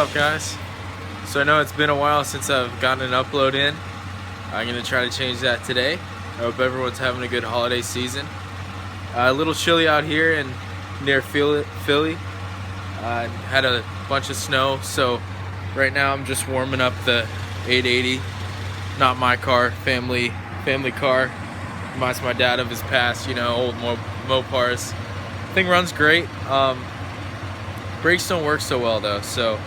up, guys? So I know it's been a while since I've gotten an upload in. I'm gonna try to change that today. I hope everyone's having a good holiday season. A little chilly out here in near Philly. Had a bunch of snow, so right now I'm just warming up the 880. Not my car, family car. Reminds my dad of his past, old Mopars. Thing runs great. Brakes don't work so well though, so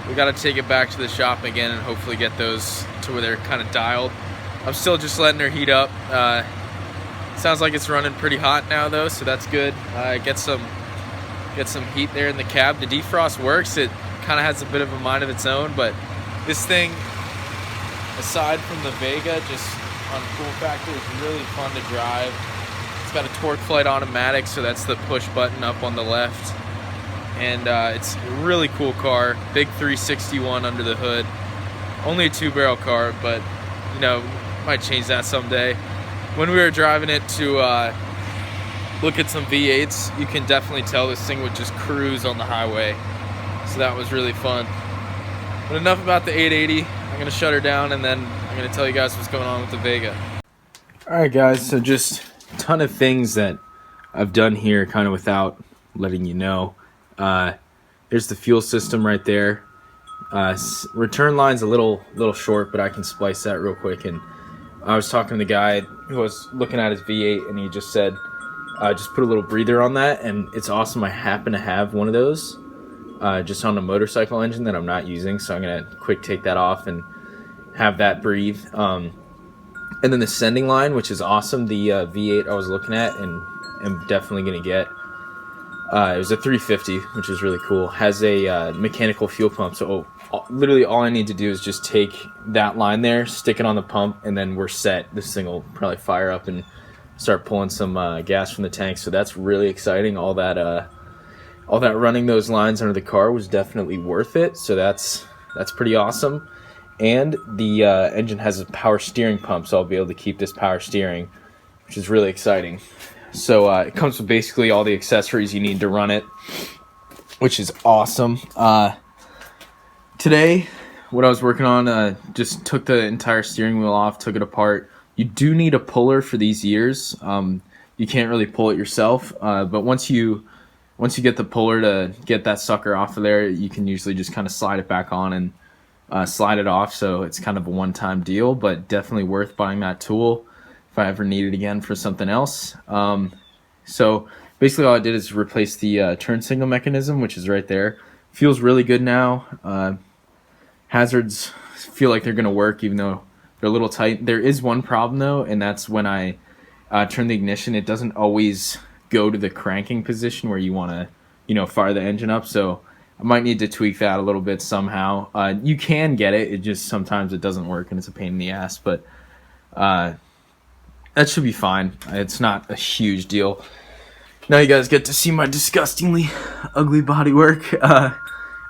we got to take it back to the shop again and hopefully get those to where they're kind of dialed. I'm still just letting her heat up. Sounds like it's running pretty hot now though, so that's good. Get some heat there in the cab. The defrost works. It kind of has a bit of a mind of its own, but this thing, aside from the Vega, just on cool factor, is really fun to drive. It's got a torque flight automatic, so that's the push button up on the left. And it's a really cool car. Big 361 under the hood. Only a 2-barrel car, but might change that someday. When we were driving it to look at some V8s, you can definitely tell this thing would just cruise on the highway. So that was really fun. But enough about the 880. I'm gonna shut her down and then I'm gonna tell you guys what's going on with the Vega. Alright guys, so just a ton of things that I've done here kind of without letting you know. There's the fuel system right there. Return line's a little short, but I can splice that real quick. And I was talking to the guy who was looking at his V8, and he just said, just put a little breather on that, and it's awesome. I happen to have one of those just on a motorcycle engine that I'm not using, so I'm gonna quick take that off and have that breathe. And then the sending line, which is awesome. The V8 I was looking at and am definitely gonna get. It was a 350, which is really cool. Has a mechanical fuel pump, so literally all I need to do is just take that line there, stick it on the pump, and then we're set. This thing will probably fire up and start pulling some gas from the tank. So that's really exciting. All that running those lines under the car was definitely worth it. So that's pretty awesome. And the engine has a power steering pump, so I'll be able to keep this power steering, which is really exciting. So it comes with basically all the accessories you need to run it, which is awesome. Today, what I was working on, just took the entire steering wheel off, took it apart. You do need a puller for these gears. You can't really pull it yourself, but once you get the puller to get that sucker off of there, you can usually just kind of slide it back on and slide it off. So it's kind of a one-time deal, but definitely worth buying that tool if I ever need it again for something else. So basically all I did is replace the turn signal mechanism, which is right there. Feels really good now. Hazards feel like they're going to work, even though they're a little tight. There is one problem though, and that's when I turn the ignition, it doesn't always go to the cranking position where you want to, fire the engine up. So I might need to tweak that a little bit somehow. You can get it. It just sometimes it doesn't work and it's a pain in the ass, but that should be fine. It's not a huge deal. Now you guys get to see my disgustingly ugly bodywork.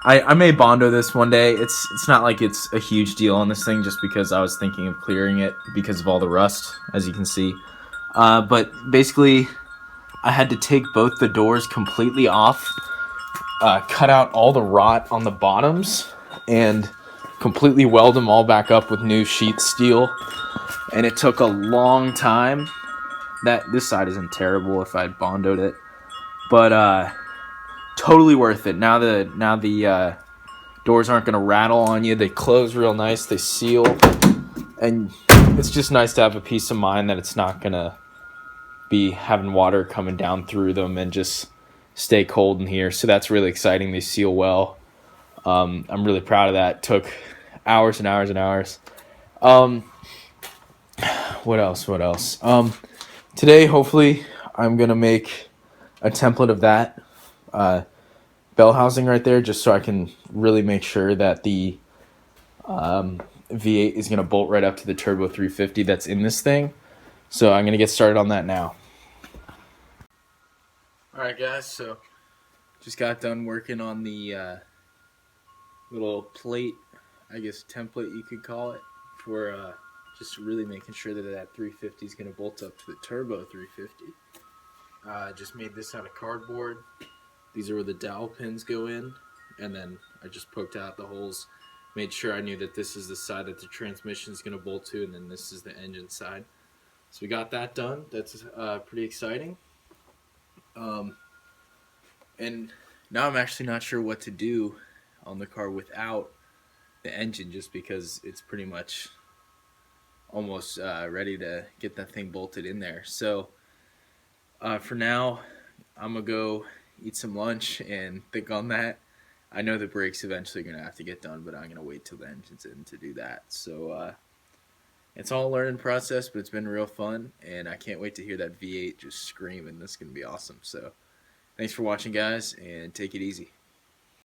I may Bondo this one day. It's not like it's a huge deal on this thing, just because I was thinking of clearing it because of all the rust, as you can see. But basically, I had to take both the doors completely off, cut out all the rot on the bottoms, and completely weld them all back up with new sheet steel. And it took a long time. This side isn't terrible if I Bondoed it, but totally worth it. Now the doors aren't going to rattle on you. They close real nice. They seal, and it's just nice to have a peace of mind that it's not going to be having water coming down through them and just stay cold in here. So that's really exciting. They seal well. I'm really proud of that. It took hours and hours and hours. What else? Today, hopefully, I'm going to make a template of that bell housing right there, just so I can really make sure that the V8 is going to bolt right up to the Turbo 350 that's in this thing. So I'm going to get started on that now. Alright guys, so just got done working on the little plate, I guess template you could call it, for just really making sure that 350 is going to bolt up to the Turbo 350. Just made this out of cardboard. These are where the dowel pins go in, and then I just poked out the holes, made sure I knew that this is the side that the transmission is going to bolt to, and then this is the engine side. So we got that done. That's pretty exciting. Um, and now I'm actually not sure what to do on the car without the engine, just because it's pretty much almost ready to get that thing bolted in there. So for now, I'm gonna go eat some lunch and think on that. I know the brakes eventually gonna have to get done, but I'm gonna wait till the engine's in to do that. So it's all a learning process, but it's been real fun, and I can't wait to hear that V8 just screaming. That's gonna be awesome. So thanks for watching, guys, and take it easy.